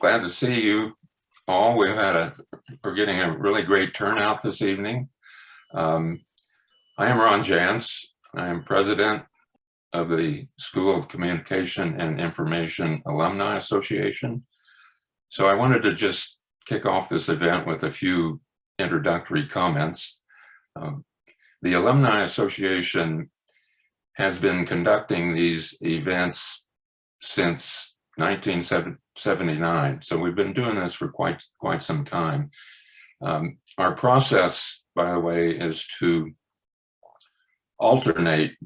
Glad to see you all. We're getting a really great turnout this evening. I am Ron Jantz. I am president of the School of Communication and Information Alumni Association. So I wanted to just kick off this event with a few introductory comments. The Alumni Association has been conducting these events since 1979. So we've been doing this for quite some time. Our process, by the way, is to alternate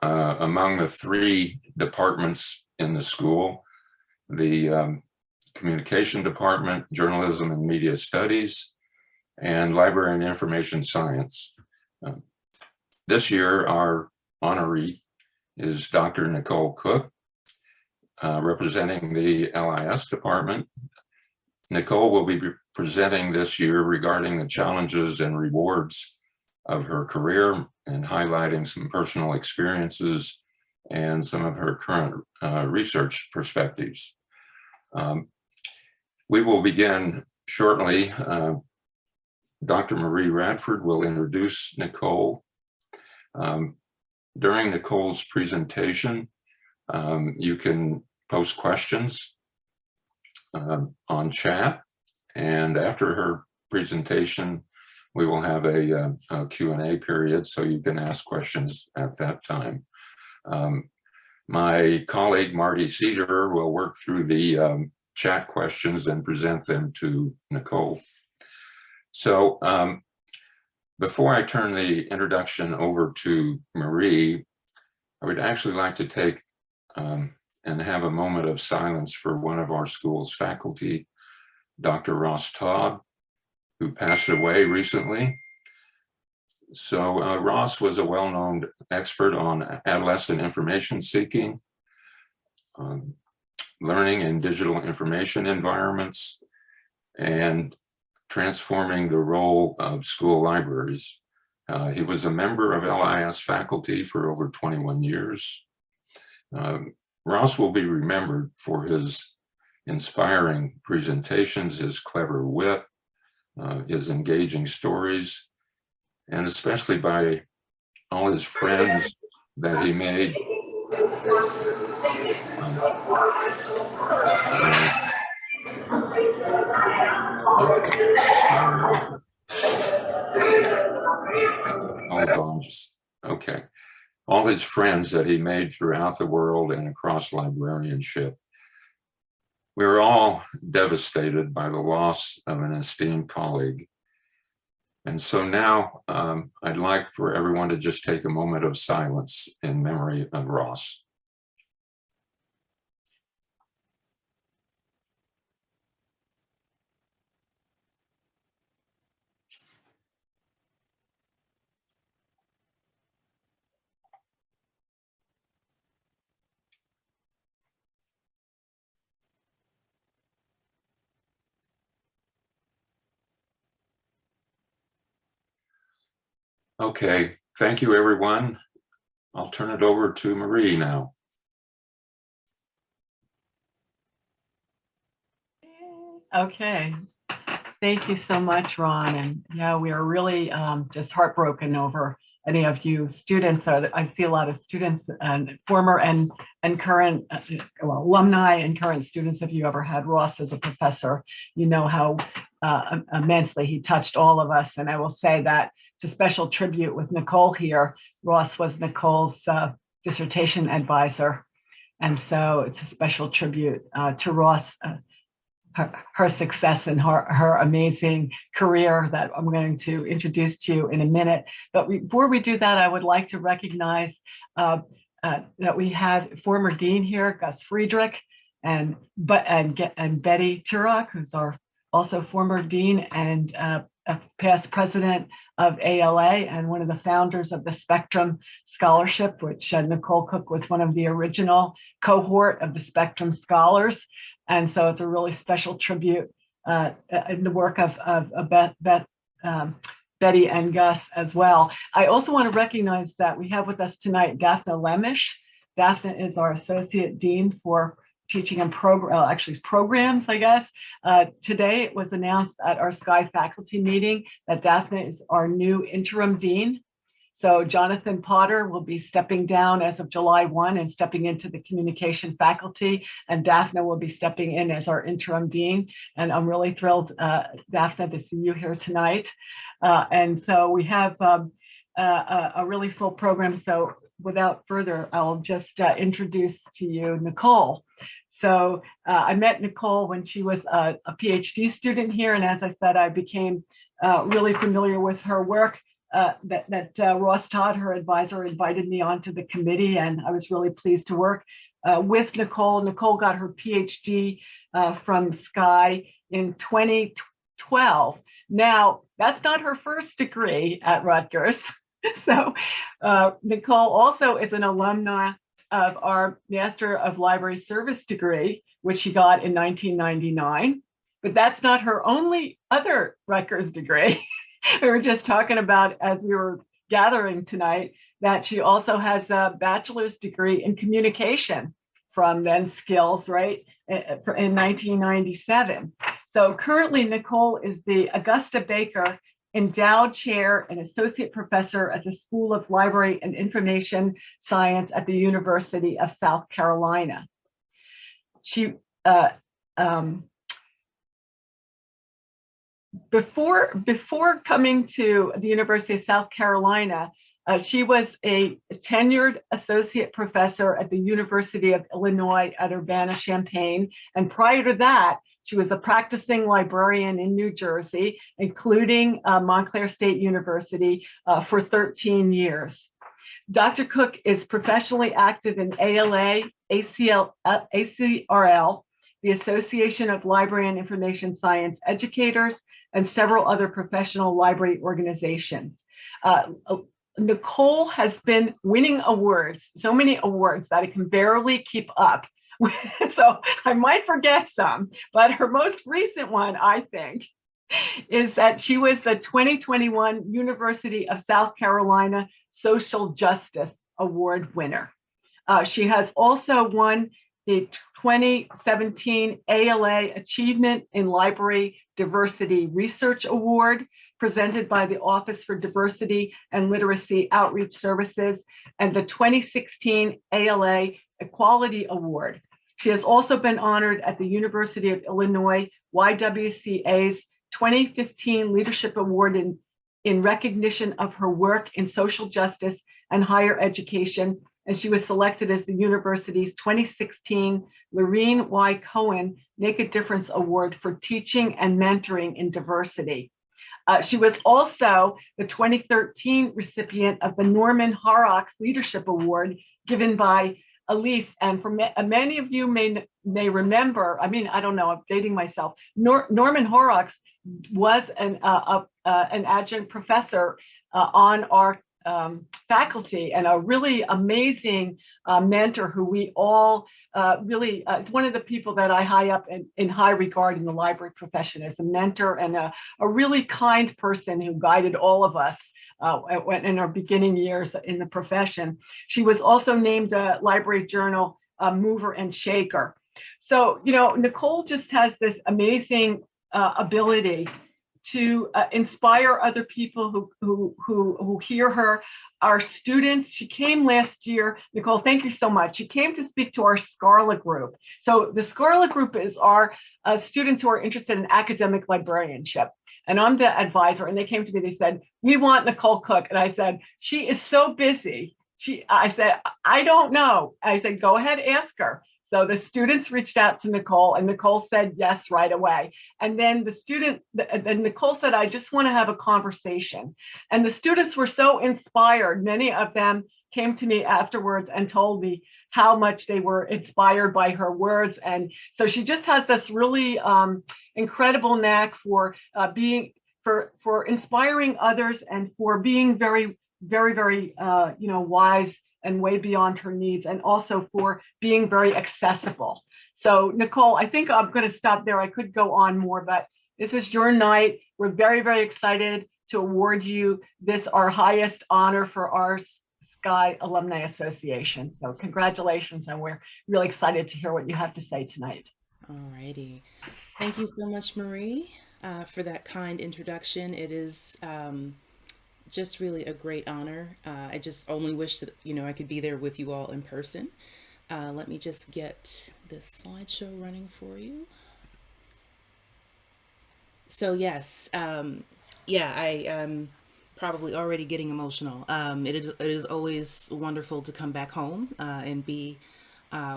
among the three departments in the school: the communication department, journalism and media studies, and library and information science. This year, our honoree is Dr. Nicole Cooke, representing the LIS department. Nicole will be presenting this year regarding the challenges and rewards of her career and highlighting some personal experiences and some of her current research perspectives. We will begin shortly. Dr. Marie Radford will introduce Nicole. During Nicole's presentation, you can post questions on chat, and after her presentation, we will have a Q&A period, so you can ask questions at that time. My colleague, Marty Cedar, will work through the chat questions and present them to Nicole. So before I turn the introduction over to Marie, I would actually like to take and have a moment of silence for one of our school's faculty, Dr. Ross Taub, who passed away recently. So Ross was a well-known expert on adolescent information seeking, learning in digital information environments, and transforming the role of school libraries. He was a member of LIS faculty for over 21 years. Ross will be remembered for his inspiring presentations, his clever wit, his engaging stories, and especially by all his friends that he made. Okay. All his friends that he made throughout the world and across librarianship. We were all devastated by the loss of an esteemed colleague. And so now I'd like for everyone to just take a moment of silence in memory of Ross. Okay, thank you, everyone. I'll turn it over to Marie now. Okay, thank you so much, Ron. And yeah, we are really just heartbroken over any of you students. I see a lot of students and former and current alumni and current students. If you ever had Ross as a professor, you know how immensely he touched all of us. And I will say that it's a special tribute with Nicole here. Ross was Nicole's dissertation advisor. And so it's a special tribute to Ross, her success and her amazing career that I'm going to introduce to you in a minute. But before we do that, I would like to recognize that we have former dean here, Gus Friedrich, and Betty Turok, who's our also former dean and a past president of ALA and one of the founders of the Spectrum Scholarship, which Nicole Cooke was one of the original cohort of the Spectrum Scholars. And so it's a really special tribute in the work of Betty and Gus as well. I also want to recognize that we have with us tonight Daphne Lemish. Daphne is our Associate Dean for teaching and programs, I guess. Today it was announced at our SCI faculty meeting that Daphne is our new interim dean. So Jonathan Potter will be stepping down as of July 1 and stepping into the communication faculty, and Daphne will be stepping in as our interim dean. And I'm really thrilled, Daphne, to see you here tonight. And so we have a really full program. So without further, I'll just introduce to you Nicole. So I met Nicole when she was a PhD student here. And as I said, I became really familiar with her work. Ross Todd, her advisor, invited me onto the committee, and I was really pleased to work with Nicole. Nicole got her PhD from SCI in 2012. Now, that's not her first degree at Rutgers. So Nicole also is an alumna of our Master of Library Service degree, which she got in 1999. But that's not her only other Rutgers degree. We were just talking about, as we were gathering tonight, that she also has a bachelor's degree in communication from then Skills, right, in 1997. So currently, Nicole is the Augusta Baker Endowed Chair and Associate Professor at the School of Library and Information Science at the University of South Carolina. She Before coming to the University of South Carolina, she was a tenured associate professor at the University of Illinois at Urbana-Champaign. And prior to that, she was a practicing librarian in New Jersey, including Montclair State University for 13 years. Dr. Cooke is professionally active in ALA, ACRL, the Association of Library and Information Science Educators, and several other professional library organizations. Nicole has been winning awards, so many awards that I can barely keep up. So I might forget some, but her most recent one, I think, is that she was the 2021 University of South Carolina Social Justice Award winner. She has also won the 2017 ALA Achievement in Library Diversity Research Award, presented by the Office for Diversity and Literacy Outreach Services, and the 2016 ALA Equality Award. She has also been honored at the University of Illinois YWCA's 2015 Leadership Award in recognition of her work in social justice and higher education, and she was selected as the university's 2016 Lorene Y. Cohen Make a Difference Award for teaching and mentoring in diversity. She was also the 2013 recipient of the Norman Horrocks Leadership Award given by Elise, and for many of you may remember, I mean, I don't know, I'm dating myself. Norman Horrocks was an adjunct professor on our faculty, and a really amazing mentor who we all really, it's one of the people that I high up in high regard in the library profession as a mentor, and a really kind person who guided all of us in our beginning years in the profession. She was also named a Library Journal mover and shaker. So, you know, Nicole just has this amazing ability to inspire other people who hear her. Our students, she came last year, Nicole, thank you so much. She came to speak to our Scarlet group. So the Scarlet group is our students who are interested in academic librarianship. And I'm the advisor, and they came to me, they said, we want Nicole Cooke. And I said, she is so busy. I said, I don't know. I said, go ahead, ask her. So the students reached out to Nicole, and Nicole said yes right away. And then Nicole said, I just want to have a conversation. And the students were so inspired. Many of them came to me afterwards and told me how much they were inspired by her words. And so she just has this really incredible knack for for inspiring others, and for being very, very, very, wise and way beyond her needs, and also for being very accessible. So Nicole, I think I'm going to stop there. I could go on more, but this is your night. We're very, very excited to award you this, our highest honor for our SC&I Alumni Association. So congratulations, and we're really excited to hear what you have to say tonight. All righty. Thank you so much, Marie, for that kind introduction. It is just really a great honor. I just only wish that, I could be there with you all in person. Let me just get this slideshow running for you. So yes, yeah, I am probably already getting emotional. It is always wonderful to come back home and be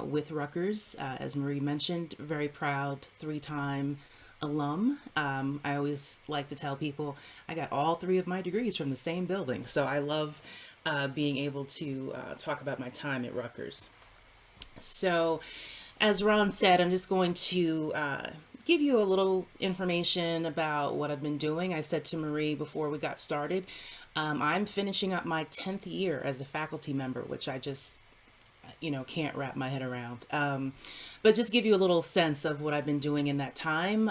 with Rutgers. As Marie mentioned, very proud three-time alum. I always like to tell people I got all three of my degrees from the same building, so I love being able to talk about my time at Rutgers. So, as Ron said, I'm just going to give you a little information about what I've been doing. I said to Marie before we got started, I'm finishing up my 10th year as a faculty member, which I just, can't wrap my head around. But just give you a little sense of what I've been doing in that time.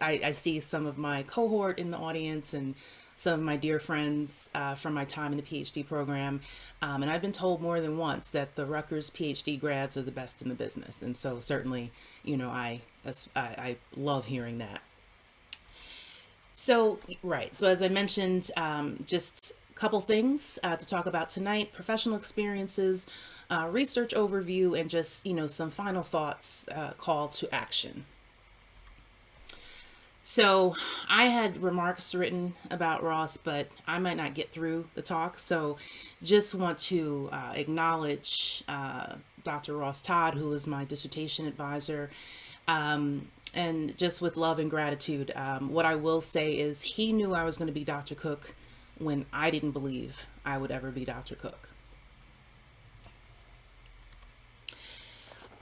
I see some of my cohort in the audience and some of my dear friends from my time in the PhD program. And I've been told more than once that the Rutgers PhD grads are the best in the business. And so certainly, I love hearing that. So, right. So as I mentioned, just a couple things to talk about tonight: professional experiences, research overview, and just, some final thoughts, call to action. So I had remarks written about Ross, but I might not get through the talk. So just want to acknowledge Dr. Ross Todd, who is my dissertation advisor. And just with love and gratitude, what I will say is he knew I was going to be Dr. Cooke when I didn't believe I would ever be Dr. Cooke.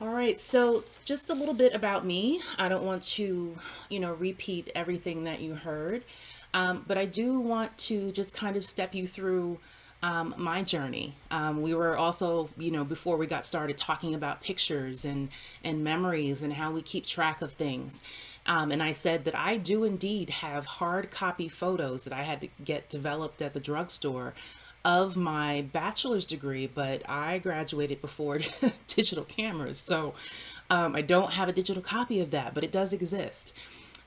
All right, so just a little bit about me. I don't want to, repeat everything that you heard, but I do want to just kind of step you through my journey. We were also, before we got started, talking about pictures and memories and how we keep track of things. And I said that I do indeed have hard copy photos that I had to get developed at the drugstore of my bachelor's degree, but I graduated before digital cameras. So I don't have a digital copy of that, but it does exist.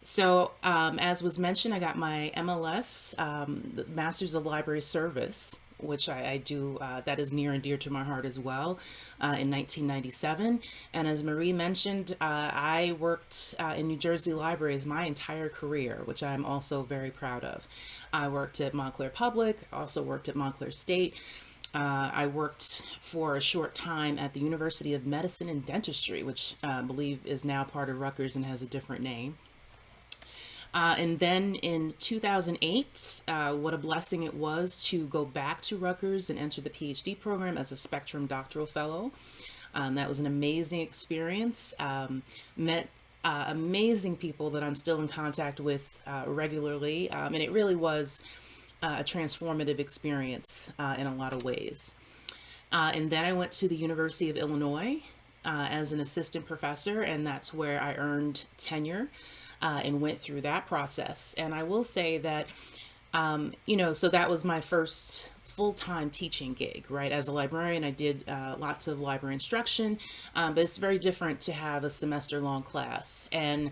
So as was mentioned, I got my MLS, the Masters of Library Service, which I do, that is near and dear to my heart as well, in 1997. And as Marie mentioned, I worked in New Jersey libraries my entire career, which I'm also very proud of. I worked at Montclair Public, also worked at Montclair State. I worked for a short time at the University of Medicine and Dentistry, which I believe is now part of Rutgers and has a different name. And then in 2008, what a blessing it was to go back to Rutgers and enter the PhD program as a Spectrum Doctoral Fellow. That was an amazing experience. Met amazing people that I'm still in contact with regularly, and it really was a transformative experience in a lot of ways. And then I went to the University of Illinois as an assistant professor, and that's where I earned tenure. And went through that process. And I will say that, so that was my first full-time teaching gig, right? As a librarian, I did lots of library instruction, but it's very different to have a semester-long class. And,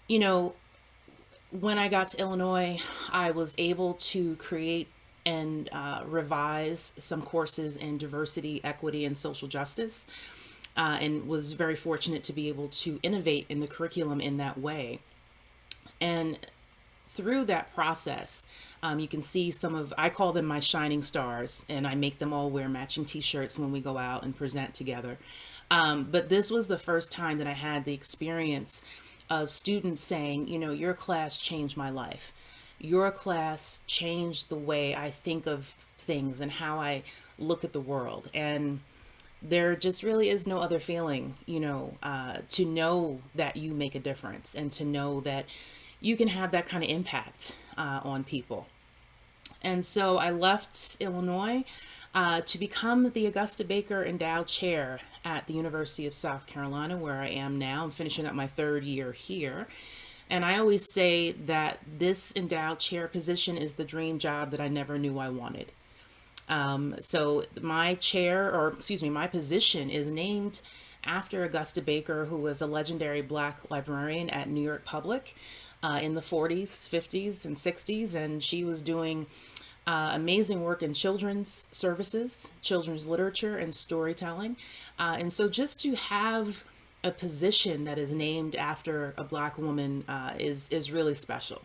when I got to Illinois, I was able to create and revise some courses in diversity, equity, and social justice, and was very fortunate to be able to innovate in the curriculum in that way. And through that process, you can see I call them my shining stars, and I make them all wear matching t-shirts when we go out and present together. But this was the first time that I had the experience of students saying, your class changed my life. Your class changed the way I think of things and how I look at the world. And there just really is no other feeling, to know that you make a difference and to know that you can have that kind of impact on people. And so I left Illinois to become the Augusta Baker Endowed Chair at the University of South Carolina, where I am now. I'm finishing up my third year here. And I always say that this endowed chair position is the dream job that I never knew I wanted. So my chair, or excuse me, my position is named after Augusta Baker, who was a legendary Black librarian at New York Public in the 40s, 50s, and 60s. And she was doing amazing work in children's services, children's literature, and storytelling. And so just to have a position that is named after a Black woman is really special.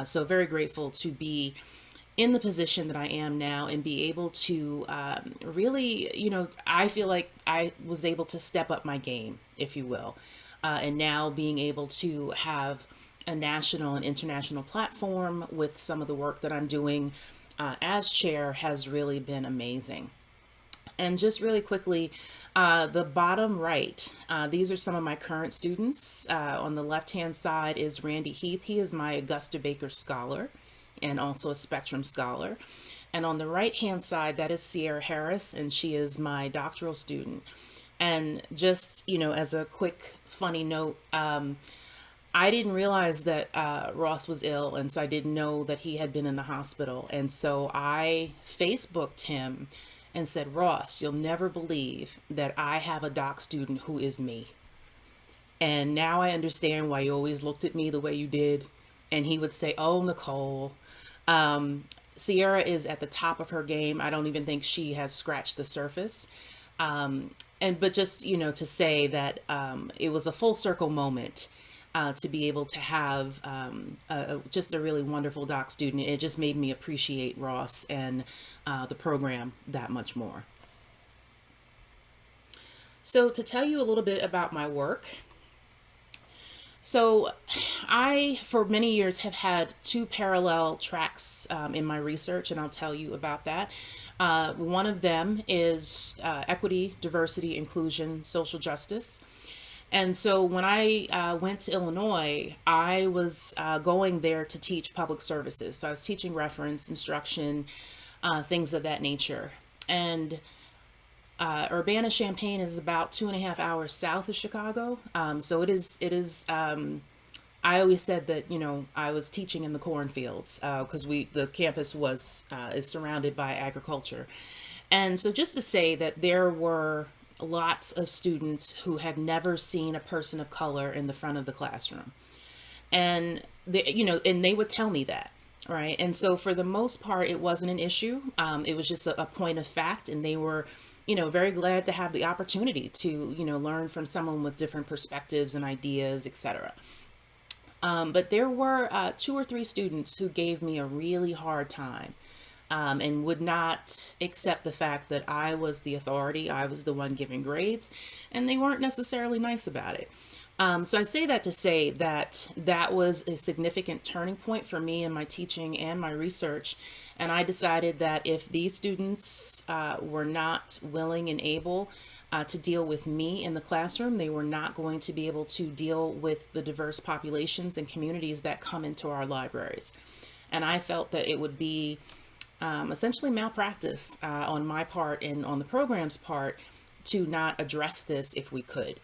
So very grateful to be in the position that I am now and be able to really, I feel like I was able to step up my game, if you will. And now being able to have a national and international platform with some of the work that I'm doing as chair has really been amazing. And just really quickly, the bottom right, these are some of my current students. On the left-hand side is Randy Heath. He is my Augusta Baker Scholar and also a Spectrum Scholar. And on the right-hand side, that is Sierra Harris, and she is my doctoral student. And just, as a quick funny note, I didn't realize that Ross was ill, and so I didn't know that he had been in the hospital. And so I Facebooked him and said, Ross, you'll never believe that I have a doc student who is me. And now I understand why you always looked at me the way you did. And he would say, oh, Nicole, Sierra is at the top of her game. I don't even think she has scratched the surface. But just, to say that it was a full circle moment to be able to have just a really wonderful doc student. It just made me appreciate Ross and the program that much more. So to tell you a little bit about my work. So I, for many years, have had two parallel tracks in my research, and I'll tell you about that. One of them is equity, diversity, inclusion, social justice. And so when I went to Illinois, I was going there to teach public services. So I was teaching reference, instruction, things of that nature. And Urbana-Champaign is about 2.5 hours south of Chicago. So it is, I always said that, I was teaching in the cornfields because the campus is surrounded by agriculture. And so just to say that there were lots of students who had never seen a person of color in the front of the classroom. And they would tell me that. Right. And so for the most part, it wasn't an issue. It was just a point of fact. And they were, very glad to have the opportunity to, learn from someone with different perspectives and ideas, etc. But there were 2 or 3 students who gave me a really hard time and would not accept the fact that I was the authority. I was the one giving grades, and they weren't necessarily nice about it. So I say that to say that that was a significant turning point for me in my teaching and my research. And I decided that if these students were not willing and able to deal with me in the classroom, they were not going to be able to deal with the diverse populations and communities that come into our libraries. And I felt that it would be essentially malpractice on my part and on the program's part to not address this if we could.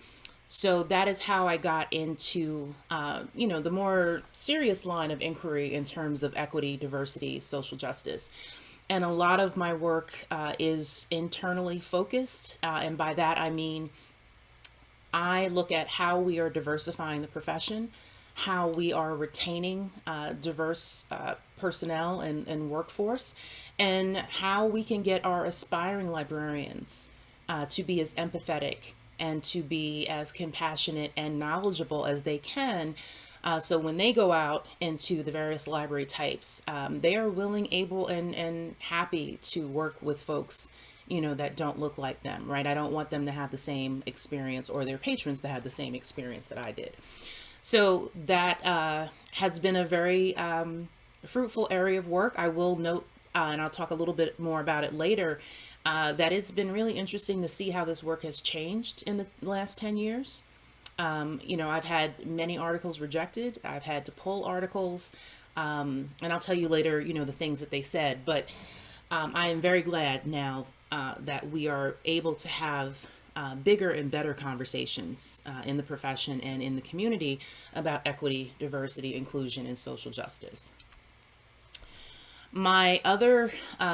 So that is how I got into, the more serious line of inquiry in terms of equity, diversity, social justice. And a lot of my work is internally focused. And by that, I mean, I look at how we are diversifying the profession, how we are retaining diverse personnel and workforce, and how we can get our aspiring librarians to be as empathetic and to be as compassionate and knowledgeable as they can. So when they go out into the various library types, they are willing, able, and happy to work with folks, that don't look like them, right? I don't want them to have the same experience, or their patrons to have the same experience that I did. So that has been a very fruitful area of work. I will note, and I'll talk a little bit more about it later, that it's been really interesting to see how this work has changed in the last 10 years. I've had many articles rejected. I've had to pull articles, and I'll tell you later, the things that they said. But I am very glad now that we are able to have bigger and better conversations in the profession and in the community about equity, diversity, inclusion, and social justice. My other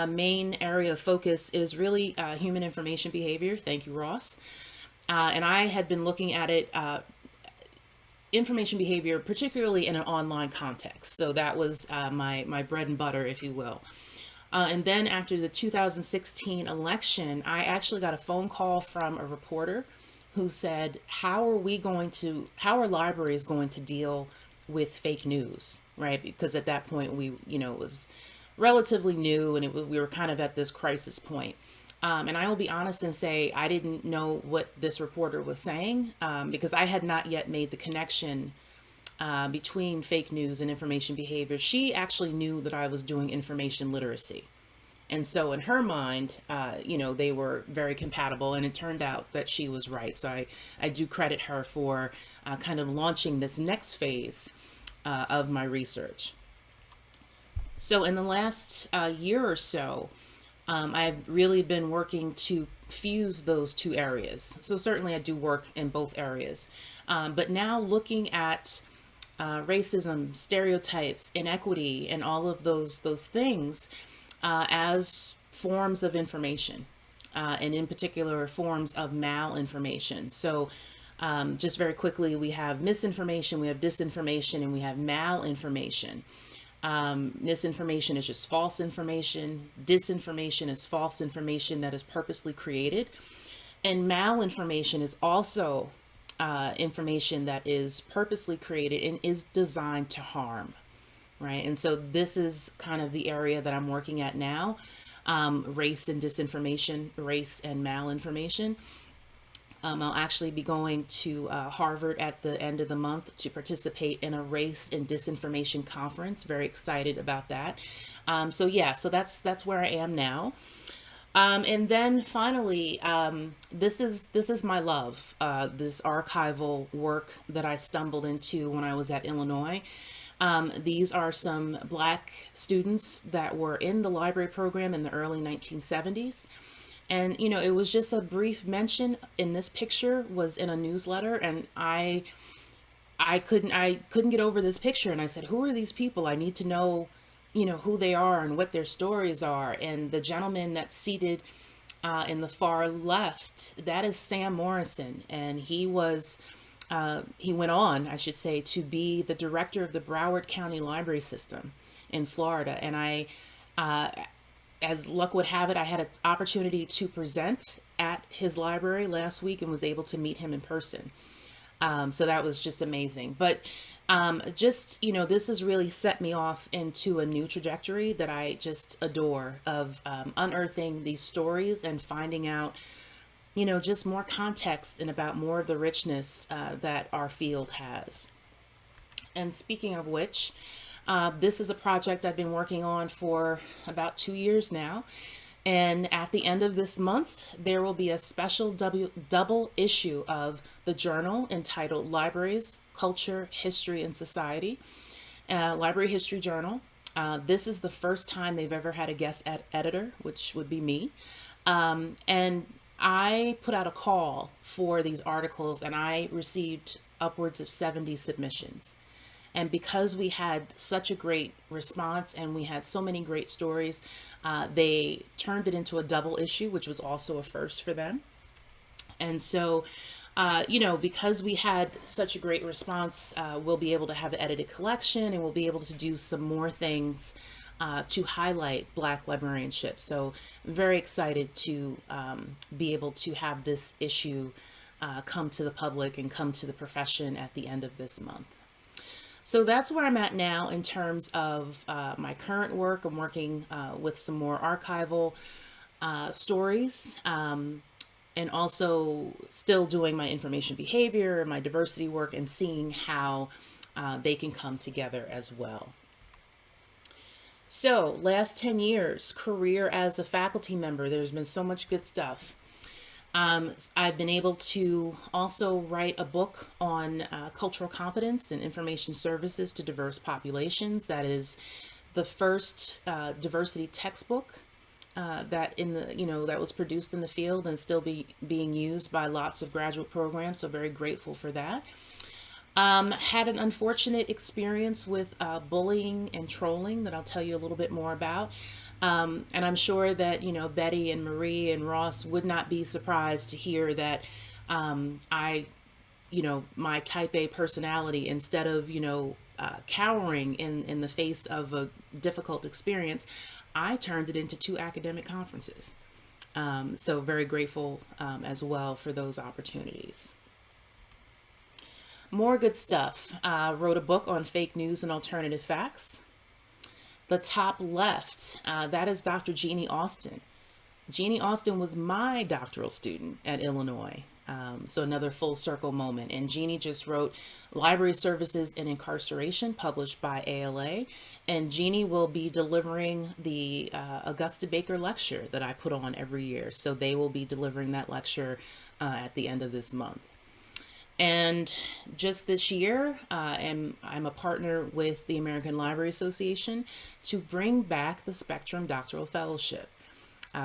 main area of focus is really human information behavior. Thank you, Ross. And I had been looking at it, information behavior, particularly in an online context. So that was my bread and butter, if you will. And then after the 2016 election, I actually got a phone call from a reporter who said, how are libraries going to deal with fake news, right? Because at that point it was relatively new, and we were kind of at this crisis point. And I will be honest and say I didn't know what this reporter was saying, because I had not yet made the connection between fake news and information behavior. She actually knew that I was doing information literacy. And so in her mind, they were very compatible, and it turned out that she was right. So I do credit her for kind of launching this next phase of my research. So in the last year or so, I've really been working to fuse those two areas. So certainly I do work in both areas. But now looking at racism, stereotypes, inequity, and all of those things as forms of information, and in particular forms of malinformation. So just very quickly, we have misinformation, we have disinformation, and we have malinformation. Misinformation is just false information. Disinformation is false information that is purposely created. And malinformation is also information that is purposely created and is designed to harm, right? And so this is kind of the area that I'm working at now, race and disinformation, race and malinformation. I'll actually be going to Harvard at the end of the month to participate in a race and disinformation conference. Very excited about that. So that's where I am now. And then finally, this is my love, this archival work that I stumbled into when I was at Illinois. These are some Black students that were in the library program in the early 1970s. And, it was just a brief mention in this picture was in a newsletter, and I couldn't get over this picture. And I said, who are these people? I need to know, who they are and what their stories are. And the gentleman that's seated in the far left, that is Sam Morrison. And he went on, I should say, to be the director of the Broward County Library System in Florida. And as luck would have it, I had an opportunity to present at his library last week and was able to meet him in person. So that was just amazing. But this has really set me off into a new trajectory that I just adore, of unearthing these stories and finding out, just more context and about more of the richness that our field has. And speaking of which, this is a project I've been working on for about 2 years now. And at the end of this month, there will be a special double issue of the journal entitled Libraries, Culture, History, and Society, Library History Journal. This is the first time they've ever had a guest editor, which would be me. And I put out a call for these articles, and I received upwards of 70 submissions. And because we had such a great response and we had so many great stories, they turned it into a double issue, which was also a first for them. And so, because we had such a great response, we'll be able to have an edited collection, and we'll be able to do some more things to highlight Black librarianship. So very excited to be able to have this issue come to the public and come to the profession at the end of this month. So that's where I'm at now in terms of my current work. I'm working with some more archival stories, and also still doing my information behavior and my diversity work, and seeing how they can come together as well. So last 10 years, career as a faculty member, there's been so much good stuff. I've been able to also write a book on cultural competence and information services to diverse populations. That is the first diversity textbook that was produced in the field and still being used by lots of graduate programs. So very grateful for that. Had an unfortunate experience with bullying and trolling that I'll tell you a little bit more about. And I'm sure that, Betty and Marie and Ross would not be surprised to hear that I, my type A personality, instead of, cowering in the face of a difficult experience, I turned it into 2 academic conferences. So very grateful as well for those opportunities. More good stuff. Wrote a book on fake news and alternative facts. The top left, that is Dr. Jeannie Austin. Jeannie Austin was my doctoral student at Illinois. So another full circle moment. And Jeannie just wrote Library Services in Incarceration, published by ALA. And Jeannie will be delivering the Augusta Baker lecture that I put on every year. So they will be delivering that lecture at the end of this month. And just this year, I'm a partner with the American Library Association to bring back the Spectrum Doctoral Fellowship.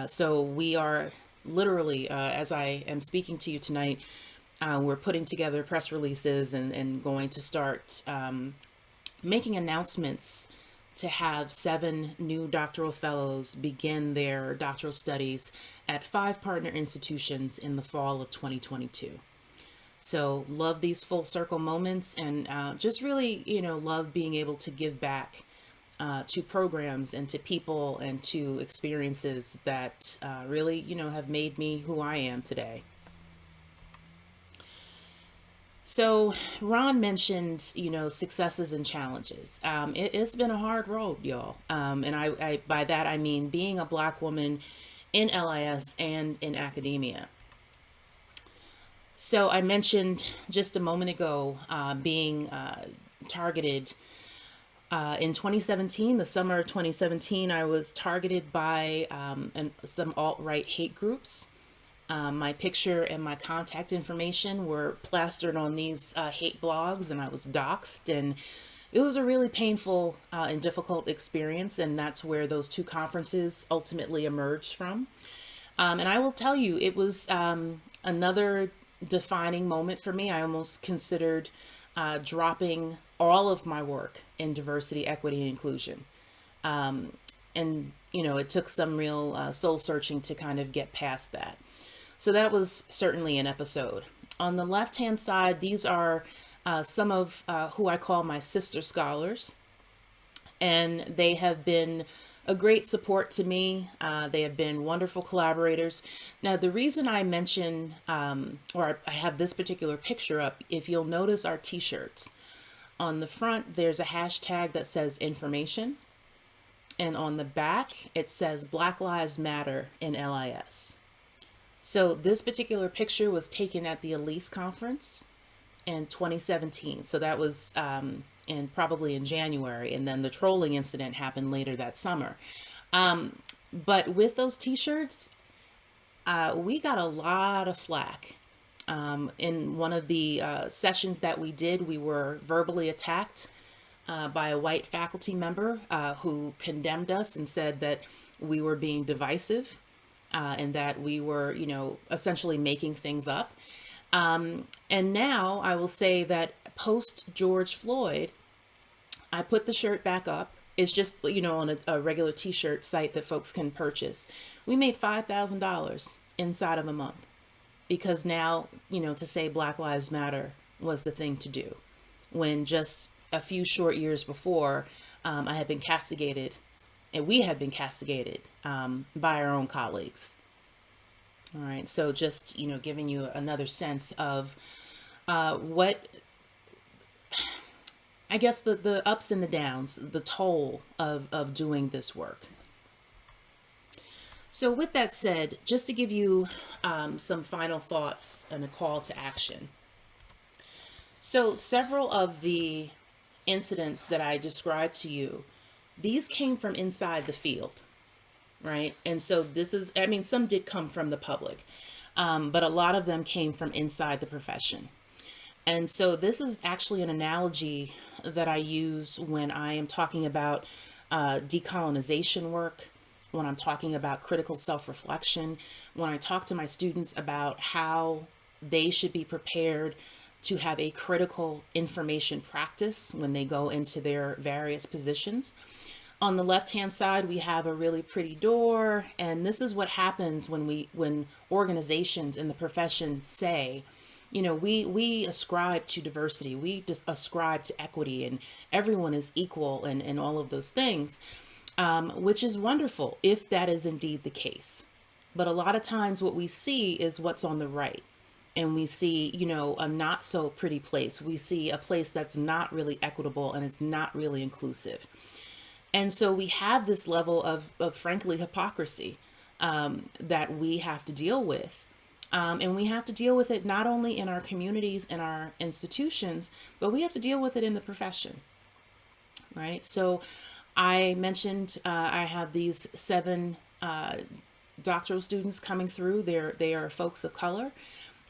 So we are literally, as I am speaking to you tonight, we're putting together press releases and going to start making announcements to have 7 new doctoral fellows begin their doctoral studies at 5 partner institutions in the fall of 2022. So love these full circle moments, and just really, love being able to give back to programs and to people and to experiences that really, have made me who I am today. So Ron mentioned, successes and challenges. It's been a hard road, y'all. And I by that, I mean being a Black woman in LIS and in academia. So I mentioned just a moment ago being targeted in 2017, the summer of 2017, I was targeted by some alt-right hate groups. My picture and my contact information were plastered on these hate blogs, and I was doxxed, and it was a really painful and difficult experience, and that's where those 2 conferences ultimately emerged from. And I will tell you, it was another defining moment for me. I almost considered dropping all of my work in diversity, equity, and inclusion. And, it took some real soul searching to kind of get past that. So that was certainly an episode. On the left-hand side, these are some of who I call my sister scholars. And they have been a great support to me. They have been wonderful collaborators. Now, the reason I mention, or I have this particular picture up, if you'll notice our t-shirts, on the front, there's a hashtag that says information. And on the back, it says Black Lives Matter in LIS. So this particular picture was taken at the Elise conference in 2017. So that was probably in January, and then the trolling incident happened later that summer. But with those t-shirts, we got a lot of flack. In one of the sessions that we did, we were verbally attacked by a white faculty member who condemned us and said that we were being divisive and that we were, essentially making things up. And now I will say that post George Floyd, I put the shirt back up. It's just, on a regular t-shirt site that folks can purchase. We made $5,000 inside of a month because now, to say Black Lives Matter was the thing to do, when just a few short years before, I had been castigated, and we had been castigated by our own colleagues. All right, so just, giving you another sense of what, I guess, the ups and the downs, the toll of doing this work. So with that said, just to give you some final thoughts and a call to action. So several of the incidents that I described to you, these came from inside the field, right? And so this is, some did come from the public, but a lot of them came from inside the profession. And so this is actually an analogy that I use when I am talking about decolonization work, when I'm talking about critical self-reflection, when I talk to my students about how they should be prepared to have a critical information practice when they go into their various positions. On the left-hand side, we have a really pretty door, and this is what happens when organizations in the profession say, we ascribe to diversity, we just ascribe to equity, and everyone is equal, and all of those things, which is wonderful if that is indeed the case. But a lot of times what we see is what's on the right. And we see, a not so pretty place. We see a place that's not really equitable and it's not really inclusive. And so we have this level of frankly, hypocrisy that we have to deal with. And we have to deal with it not only in our communities and our institutions, but we have to deal with it in the profession, right? So I mentioned I have these 7 doctoral students coming through. They are folks of color.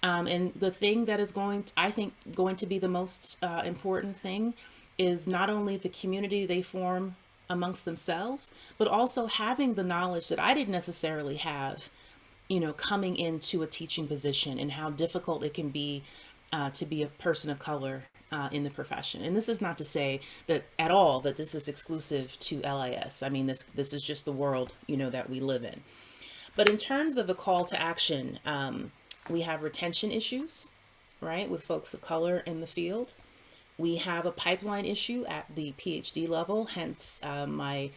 And the thing that is going to be the most important thing is not only the community they form amongst themselves, but also having the knowledge that I didn't necessarily have, coming into a teaching position, and how difficult it can be to be a person of color in the profession. And this is not to say that at all that this is exclusive to LIS. I mean, this is just the world, that we live in. But in terms of a call to action, we have retention issues, right, with folks of color in the field. We have a pipeline issue at the PhD level, hence my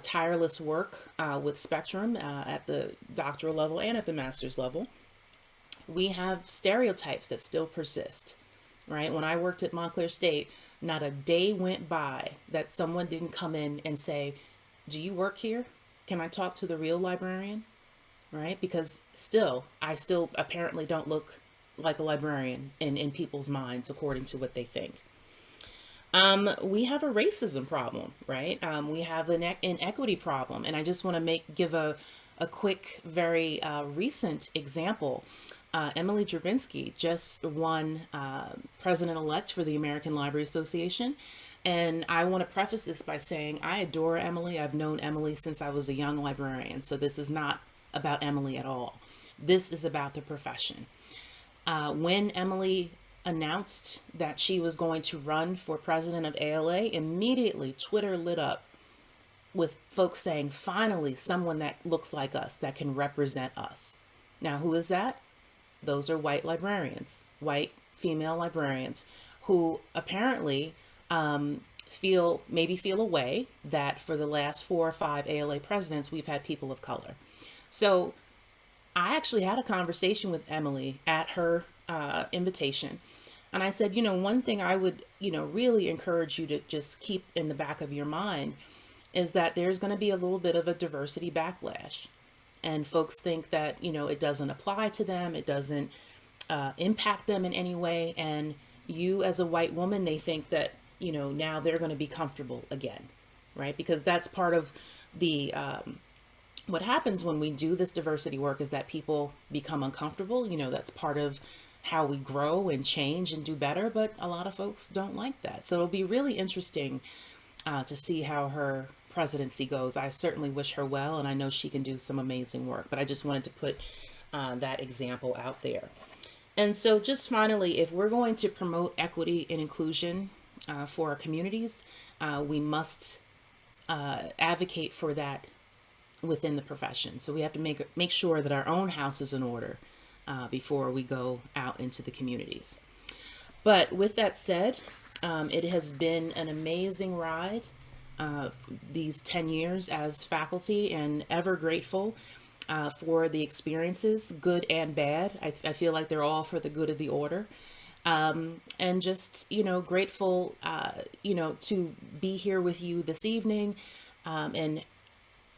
tireless work with Spectrum at the doctoral level and at the master's level. We have stereotypes that still persist, right? When I worked at Montclair State, not a day went by that someone didn't come in and say, "Do you work here? Can I talk to the real librarian?" Right? Because I still apparently don't look like a librarian in people's minds, according to what they think. We have a racism problem, right? We have an inequity problem. And I just want to give a quick, very recent example. Emily Drabinski just won president-elect for the American Library Association. And I want to preface this by saying I adore Emily. I've known Emily since I was a young librarian. So this is not about Emily at all. This is about the profession. When Emily announced that she was going to run for president of ALA, immediately Twitter lit up with folks saying, finally, someone that looks like us, that can represent us. Now, who is that? Those are white librarians, white female librarians, who apparently feel a way that for the last 4 or 5 ALA presidents, we've had people of color. So I actually had a conversation with Emily at her invitation. And I said, one thing I would, really encourage you to just keep in the back of your mind is that there's going to be a little bit of a diversity backlash. And folks think that, it doesn't apply to them. It doesn't impact them in any way. And you as a white woman, they think that, now they're going to be comfortable again, right? Because that's part of the what happens when we do this diversity work is that people become uncomfortable. That's part of how we grow and change and do better, but a lot of folks don't like that. So it'll be really interesting to see how her presidency goes. I certainly wish her well, and I know she can do some amazing work, but I just wanted to put that example out there. And so just finally, if we're going to promote equity and inclusion for our communities, we must advocate for that within the profession. So we have to make sure that our own house is in order before we go out into the communities. But with that said, it has been an amazing ride these 10 years as faculty, and ever grateful for the experiences, good and bad. I feel like they're all for the good of the order. And just, grateful, to be here with you this evening and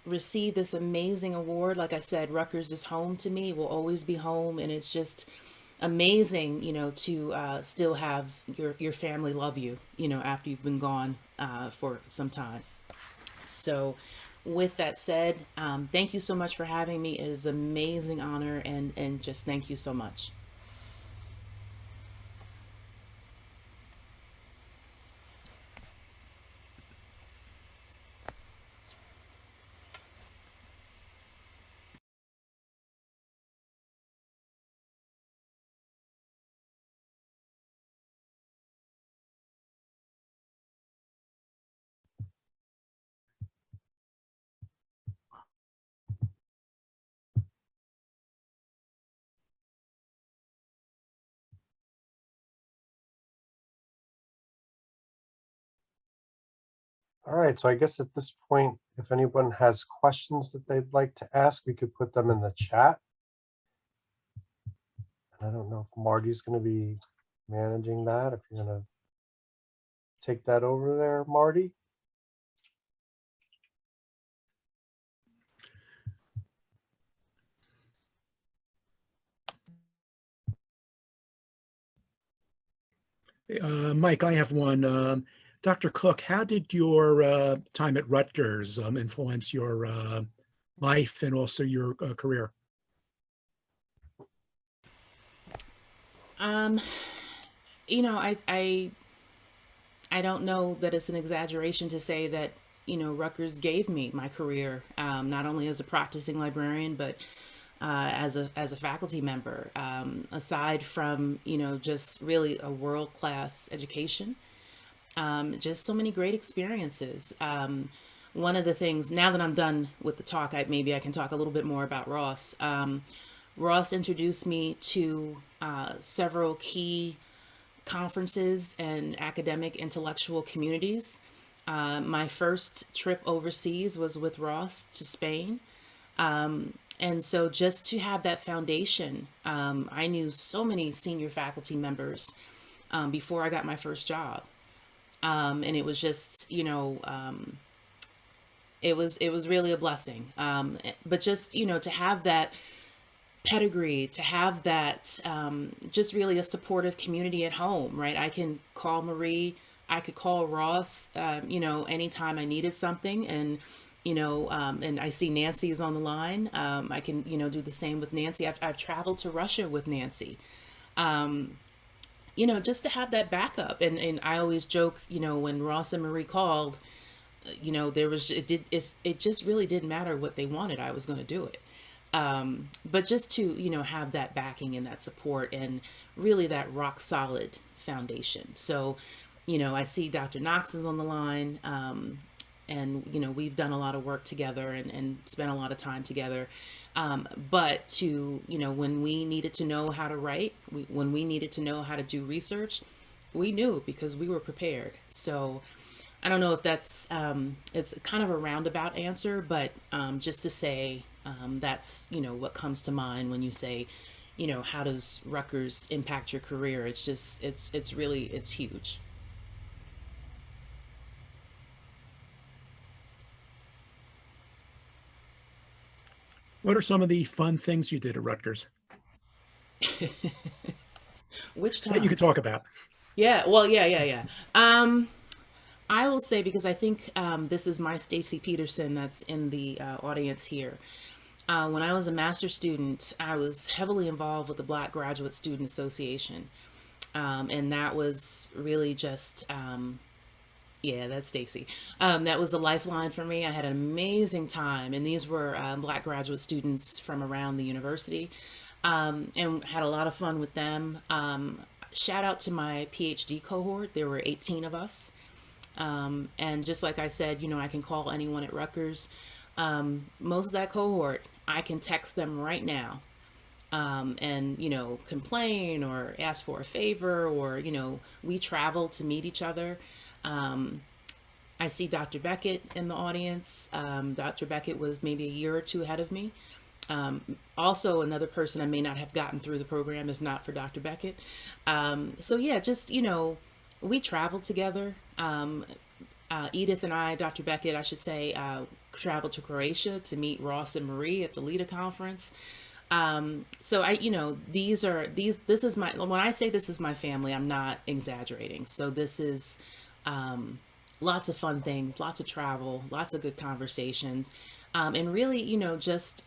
receive this amazing award. Like I said, Rutgers is home to me, will always be home. And it's just amazing, to still have your family love you, after you've been gone for some time. So with that said, thank you so much for having me. It is an amazing honor, and just thank you so much. All right, so I guess at this point, if anyone has questions that they'd like to ask, we could put them in the chat. And I don't know if Marty's going to be managing that, if you're going to take that over there, Marty. Mike, I have one. Dr. Cook, how did your time at Rutgers influence your life and also your career? You know, I don't know that it's an exaggeration to say that, you know, Rutgers gave me my career, not only as a practicing librarian, but as a faculty member. Aside from, you know, just really a world-class education, just so many great experiences. One of the things, now that I'm done with the talk, maybe I can talk a little bit more about Ross. Ross introduced me to several key conferences and academic intellectual communities. My first trip overseas was with Ross to Spain. And so just to have that foundation, I knew so many senior faculty members before I got my first job. And it was just, you know, it was really a blessing. But just, you know, to have that pedigree, to have that just really a supportive community at home, right? I can call Marie, I could call Ross, you know, anytime I needed something. And, you know, and I see Nancy is on the line. I can, you know, do the same with Nancy. I've traveled to Russia with Nancy. You know, just to have that backup. And I always joke, you know, when Ross and Marie called, you know, it just really didn't matter what they wanted. I was going to do it. But just to, you know, have that backing and that support and really that rock solid foundation. So, you know, I see Dr. Knox is on the line, and, you know, we've done a lot of work together and spent a lot of time together. But to, you know, when we needed to know how to write, when we needed to know how to do research, we knew because we were prepared. So I don't know if that's, it's kind of a roundabout answer, but just to say, that's, you know, what comes to mind when you say, you know, how does Rutgers impact your career? It's just, it's really, it's huge. What are some of the fun things you did at Rutgers Which that you time? could talk about? Yeah, well, yeah. I will say, because I think this is my Stacy Peterson that's in the audience here. When I was a master's student, I was heavily involved with the Black Graduate Student Association. And that was really just, yeah, that's Stacy. That was a lifeline for me. I had an amazing time. And these were Black graduate students from around the university, and had a lot of fun with them. Shout out to my PhD cohort. There were 18 of us. And just like I said, you know, I can call anyone at Rutgers. Most of that cohort, I can text them right now, and, you know, complain or ask for a favor, or, you know, we travel to meet each other. I see Dr. Beckett in the audience. Dr. Beckett was maybe a year or two ahead of me. Also another person I may not have gotten through the program if not for Dr. Beckett. So yeah, just, you know, we traveled together. Edith and I, Dr. Beckett, I should say, traveled to Croatia to meet Ross and Marie at the LIDA conference. So you know, this is my, when I say this is my family, I'm not exaggerating. So this is, lots of fun things, lots of travel, lots of good conversations, and really, you know, just,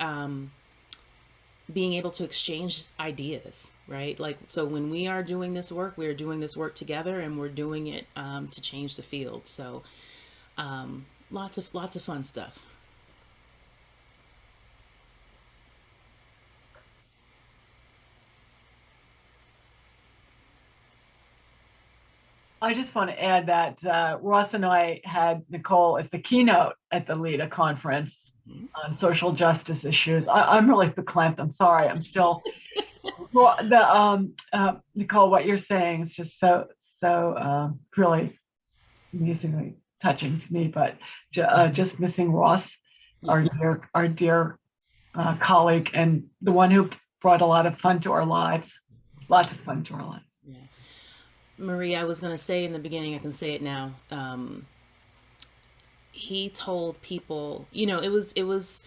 being able to exchange ideas, right? Like, so when we are doing this work, we're doing this work together, and we're doing it, to change the field. So, lots of fun stuff. I just want to add that Ross and I had Nicole as the keynote at the LIDA conference on social justice issues. I'm really verklempt. I'm sorry. I'm still Nicole, what you're saying is just so really amazingly touching to me, but just missing Ross, Yes. our dear colleague, and the one who brought a lot of fun to our lives, lots of fun to our lives. Yeah. Marie, I was going to say in the beginning, I can say it now. He told people, it was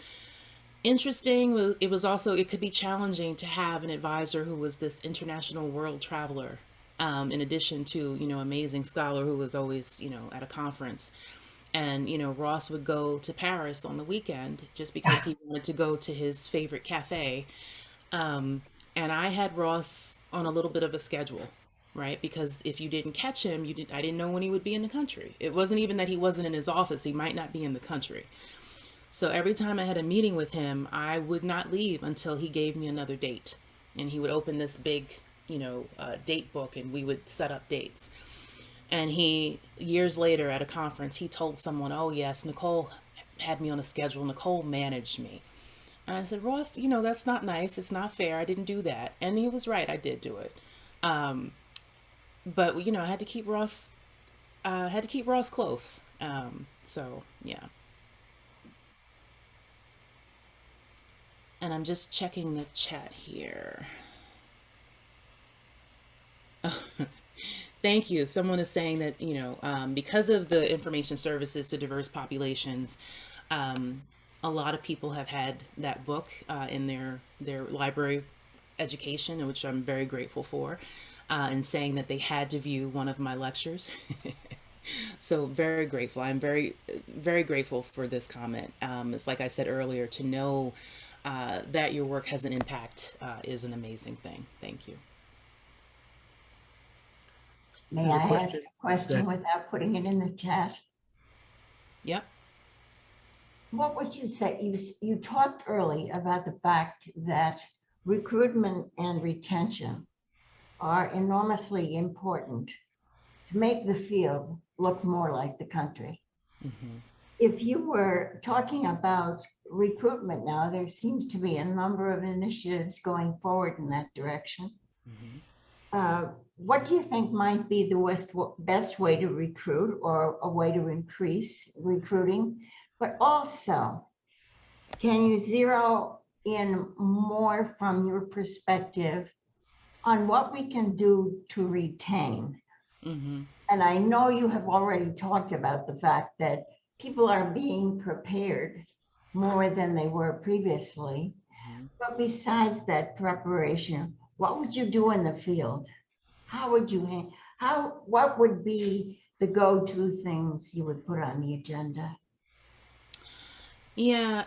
interesting. It was also, it could be challenging to have an advisor who was this international world traveler, in addition to, amazing scholar who was always, at a conference. And, Ross would go to Paris on the weekend just because he wanted to go to his favorite cafe. And I had Ross on a little bit of a schedule, right? Because if you didn't catch him, I didn't know when he would be in the country. It wasn't even that he wasn't in his office. He might not be in the country. So every time I had a meeting with him, I would not leave until he gave me another date. And he would open this big, date book, and we would set up dates. And years later at a conference, he told someone, oh yes, Nicole had me on a schedule. Nicole managed me. And I said, Ross, that's not nice. It's not fair. I didn't do that. And he was right. I did do it. But I had to keep Ross, close. So yeah. And I'm just checking the chat here. Thank you. Someone is saying that, because of the information services to diverse populations, a lot of people have had that book in their library education, which I'm very grateful for, and saying that they had to view one of my lectures. So very grateful. I'm very, very grateful for this comment. It's like I said earlier, to know that your work has an impact is an amazing thing. Thank you. May There's a I ask question a question that- without putting it in the chat? Yep. What would you say? You talked early about the fact that recruitment and retention are enormously important to make the field look more like the country. Mm-hmm. If you were talking about recruitment now, there seems to be a number of initiatives going forward in that direction. Mm-hmm. What do you think might be the best way to recruit, or a way to increase recruiting? But also, can you zero in more from your perspective on what we can do to retain? Mm-hmm. And I know you have already talked about the fact that people are being prepared more than they were previously. Mm-hmm. But besides that preparation, what would you do in the field? How would you, what would be the go-to things you would put on the agenda? Yeah,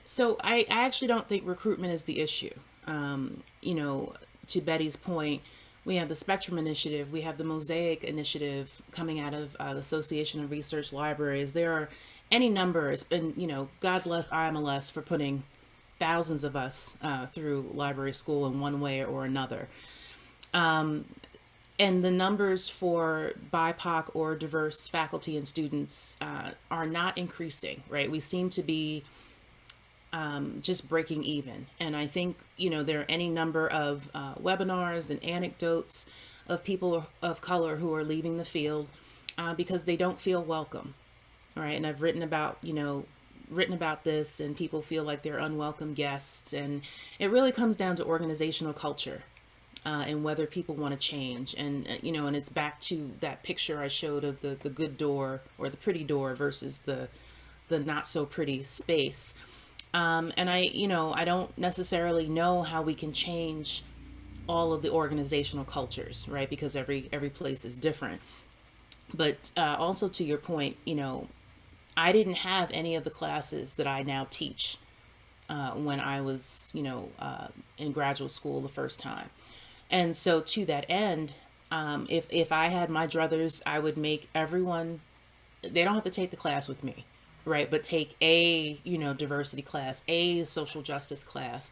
so I actually don't think recruitment is the issue. To Betty's point, we have the Spectrum Initiative, we have the Mosaic Initiative coming out of the Association of Research Libraries. There are any numbers, and God bless IMLS for putting thousands of us through library school in one way or another. And the numbers for BIPOC or diverse faculty and students are not increasing, right? We seem to be just breaking even. And I think, there are any number of webinars and anecdotes of people of color who are leaving the field because they don't feel welcome, right? And I've written about this, and people feel like they're unwelcome guests. And it really comes down to organizational culture. And whether people want to change, and and it's back to that picture I showed of the good door, or the pretty door, versus the not so pretty space. And I don't necessarily know how we can change all of the organizational cultures, right? Because every place is different. But also to your point, I didn't have any of the classes that I now teach when I was in graduate school the first time. And so to that end, if I had my druthers, I would make everyone, they don't have to take the class with me, right? But take a, diversity class, a social justice class,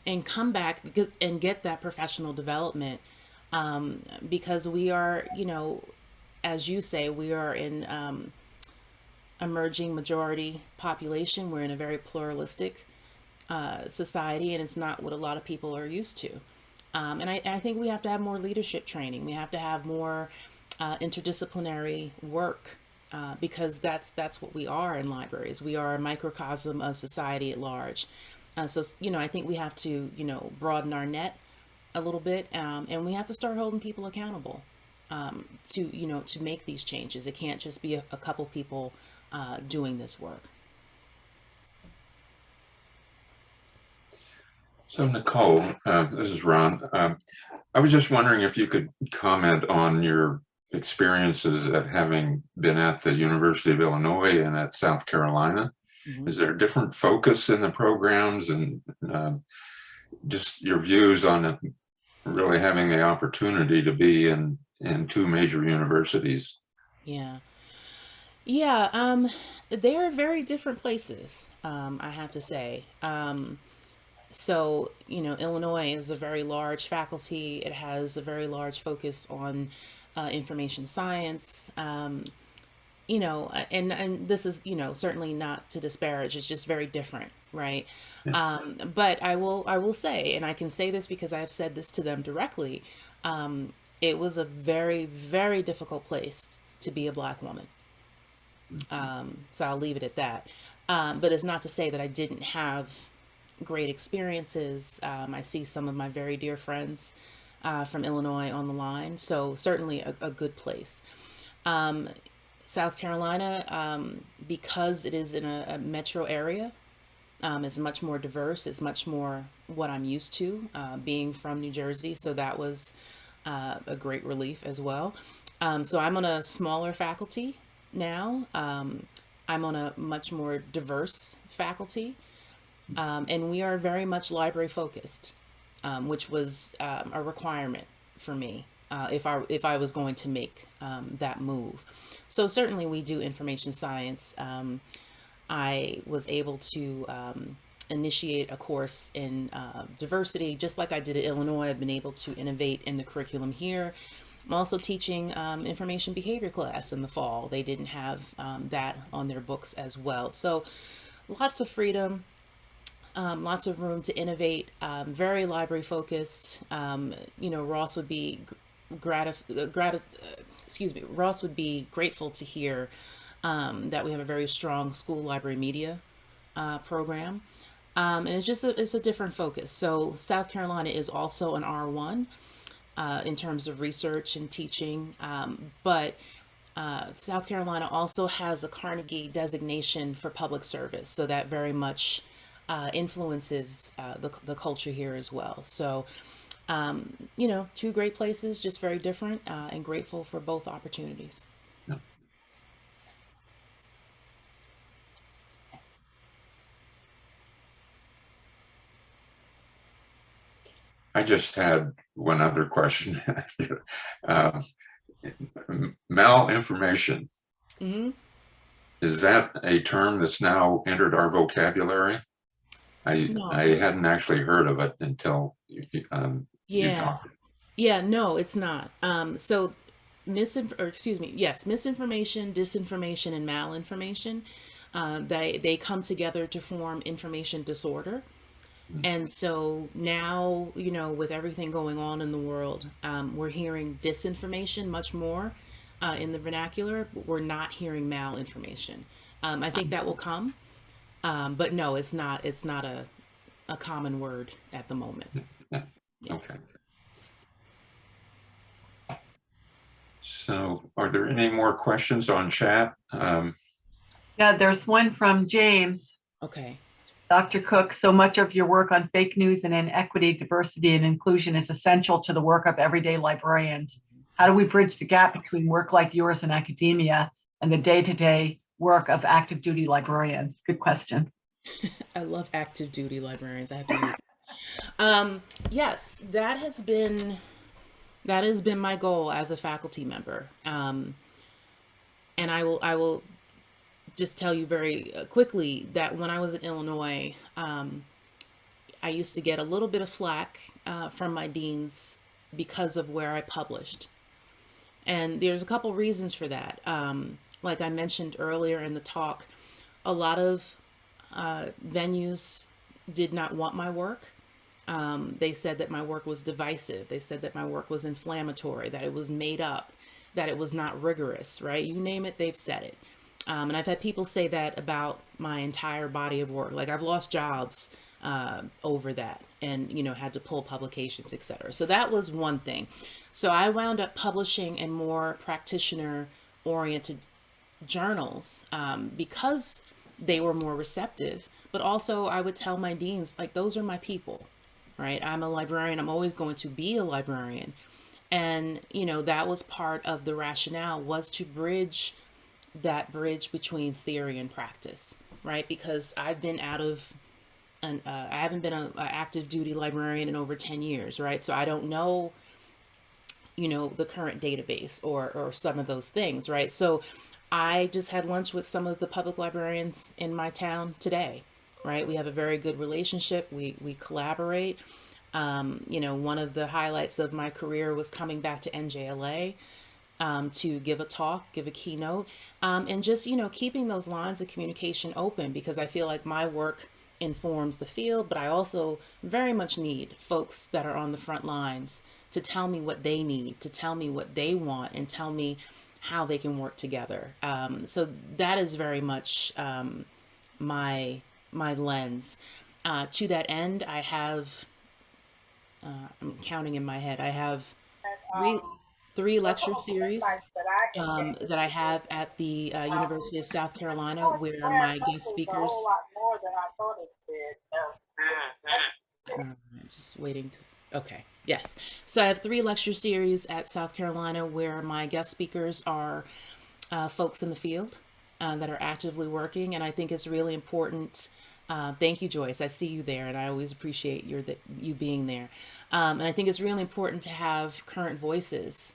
and come back and get that professional development. Because we are, as you say, we are in emerging majority population. We're in a very pluralistic society, and it's not what a lot of people are used to. And I think we have to have more leadership training. We have to have more interdisciplinary work because that's what we are in libraries. We are a microcosm of society at large. So, I think we have to, broaden our net a little bit, and we have to start holding people accountable to make these changes. It can't just be a couple people doing this work. So Nicole, this is Ron. I was just wondering if you could comment on your experiences at having been at the University of Illinois and at South Carolina. Mhm. Is there a different focus in the programs, and just your views on really having the opportunity to be in two major universities? Yeah. They are very different places, I have to say. So, Illinois is a very large faculty. It has a very large focus on information science. And this is, certainly not to disparage. It's just very different, right? Yeah. But I will say, and I can say this because I have said this to them directly. It was a very, very difficult place to be a Black woman. So I'll leave it at that. But it's not to say that I didn't have great experiences. I see some of my very dear friends from Illinois on the line, so certainly a good place. South Carolina, because it is in a metro area, it's much more diverse. It's much more what I'm used to, being from New Jersey, so that was a great relief as well. So I'm on a smaller faculty now. I'm on a much more diverse faculty. And we are very much library focused, which was a requirement for me if I was going to make that move. So certainly we do information science. I was able to initiate a course in diversity, just like I did at Illinois. I've been able to innovate in the curriculum here. I'm also teaching information behavior class in the fall. They didn't have that on their books as well. So lots of freedom. Lots of room to innovate, very library focused. Ross would be Ross would be grateful to hear that we have a very strong school library media program. And it's a different focus. So South Carolina is also an R1 in terms of research and teaching, but South Carolina also has a Carnegie designation for public service. So that very much influences the culture here as well. So, two great places, just very different, and grateful for both opportunities. Yeah. I just had one other question. Malinformation. Mm-hmm. Is that a term that's now entered our vocabulary? No. I hadn't actually heard of it until you Yeah. talked. Yeah, no, it's not. So misinformation, disinformation, and malinformation, they come together to form information disorder. And so now, with everything going on in the world, we're hearing disinformation much more in the vernacular, but we're not hearing malinformation. I think that will come, but no, it's not a common word at the moment. Yeah. Okay. So are there any more questions on chat? Yeah, there's one from James. Okay. Dr. Cooke, so much of your work on fake news and inequity, diversity, and inclusion is essential to the work of everyday librarians. How do we bridge the gap between work like yours in academia and the day-to-day work of active duty librarians? Good question. I love active duty librarians. I have to use yes, that has been my goal as a faculty member. And I will just tell you very quickly that when I was in Illinois, I used to get a little bit of flack from my deans because of where I published. And there's a couple reasons for that. Like I mentioned earlier in the talk, a lot of venues did not want my work. They said that my work was divisive. They said that my work was inflammatory, that it was made up. that it was not rigorous, right? You name it, they've said it. And I've had people say that about my entire body of work. Like I've lost jobs over that, and had to pull publications, etc. So that was one thing. So I wound up publishing in more practitioner oriented journals because they were more receptive. But also I would tell my deans, like, those are my people, right? I'm a librarian. I'm always going to be a librarian. And that was part of the rationale, was to bridge that bridge between theory and practice, right? Because I've been out of I haven't been an active duty librarian in over 10 years, right? So I don't know, the current database or some of those things, right? So I just had lunch with some of the public librarians in my town today, right? We have a very good relationship. We collaborate. One of the highlights of my career was coming back to NJLA to give a talk, give a keynote, and just, keeping those lines of communication open, because I feel like my work informs the field, but I also very much need folks that are on the front lines to tell me what they need, to tell me what they want, and tell me how they can work together. So that is very much my lens. To that end, I have, I'm counting in my head, I have three lecture series that I have at the University of South Carolina, where my guest speakers, I'm just waiting to, okay, yes. So I have 3 lecture series at South Carolina where my guest speakers are folks in the field that are actively working. And I think it's really important. Thank you, Joyce. I see you there, and I always appreciate you being there. And I think it's really important to have current voices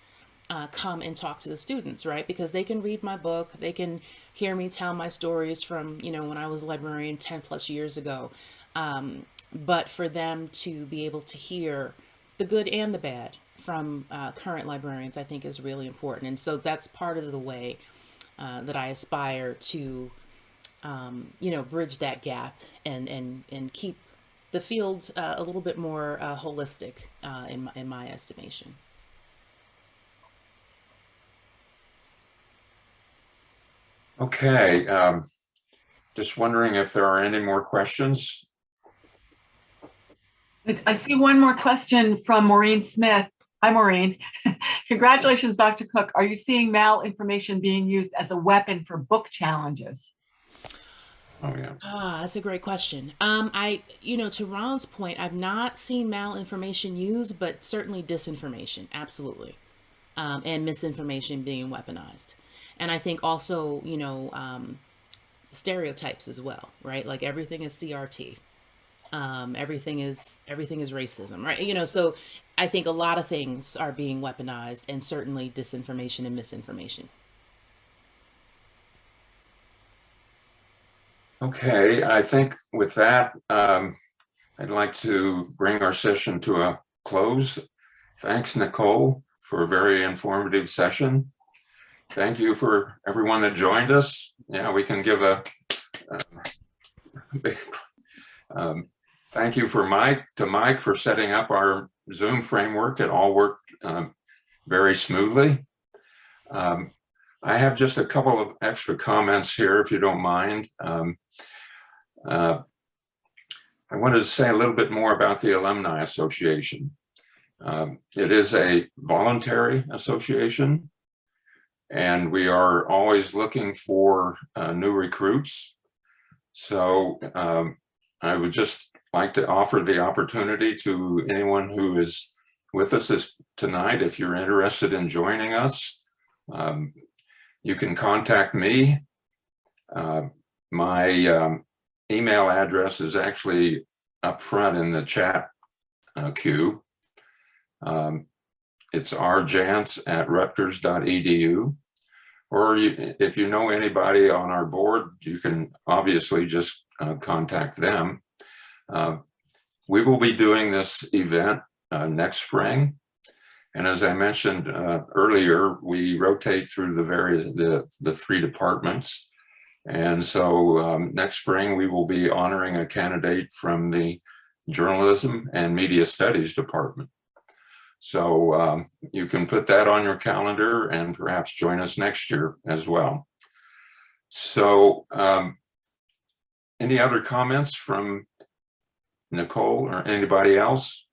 come and talk to the students, right? Because they can read my book, they can hear me tell my stories from, when I was a librarian 10 plus years ago. But for them to be able to hear the good and the bad from current librarians, I think is really important. And so that's part of the way that I aspire to, bridge that gap and keep the field a little bit more holistic in my estimation. Okay, just wondering if there are any more questions. I see one more question from Maureen Smith. Hi, Maureen. Congratulations, Dr. Cooke. Are you seeing malinformation being used as a weapon for book challenges? Oh, yeah. That's a great question. To Ron's point, I've not seen malinformation used, but certainly disinformation, absolutely. And misinformation being weaponized. And I think also, stereotypes as well, right? Like everything is CRT. Everything is racism, right? So I think a lot of things are being weaponized, and certainly disinformation and misinformation. Okay, I think with that, I'd like to bring our session to a close. Thanks, Nicole, for a very informative session. Thank you for everyone that joined us. Yeah, we can give a big thank you to Mike for setting up our Zoom framework. It all worked very smoothly. I have just a couple of extra comments here, if you don't mind. I wanted to say a little bit more about the Alumni Association. It is a voluntary association, and we are always looking for new recruits. So I would just like to offer the opportunity to anyone who is with us tonight. If you're interested in joining us, you can contact me. My email address is actually up front in the chat queue. It's rjance@rutgers.edu. Or if you know anybody on our board, you can obviously just contact them. We will be doing this event next spring. And as I mentioned earlier, we rotate through the 3 departments. And so next spring, we will be honoring a candidate from the Journalism and Media Studies department. So you can put that on your calendar and perhaps join us next year as well. So any other comments from Nicole or anybody else?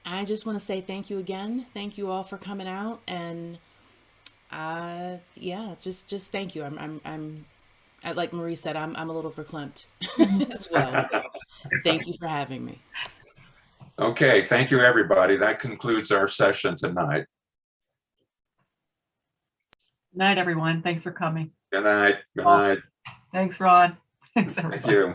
I just want to say thank you again. Thank you all for coming out, and yeah, just thank you. Like Marie said, I'm a little verklempt as well. So thank you for having me. Okay, thank you, everybody. That concludes our session tonight. Night, everyone. Thanks for coming. Good night. Good night. Thanks, Ron. Thanks, Thank everybody. you.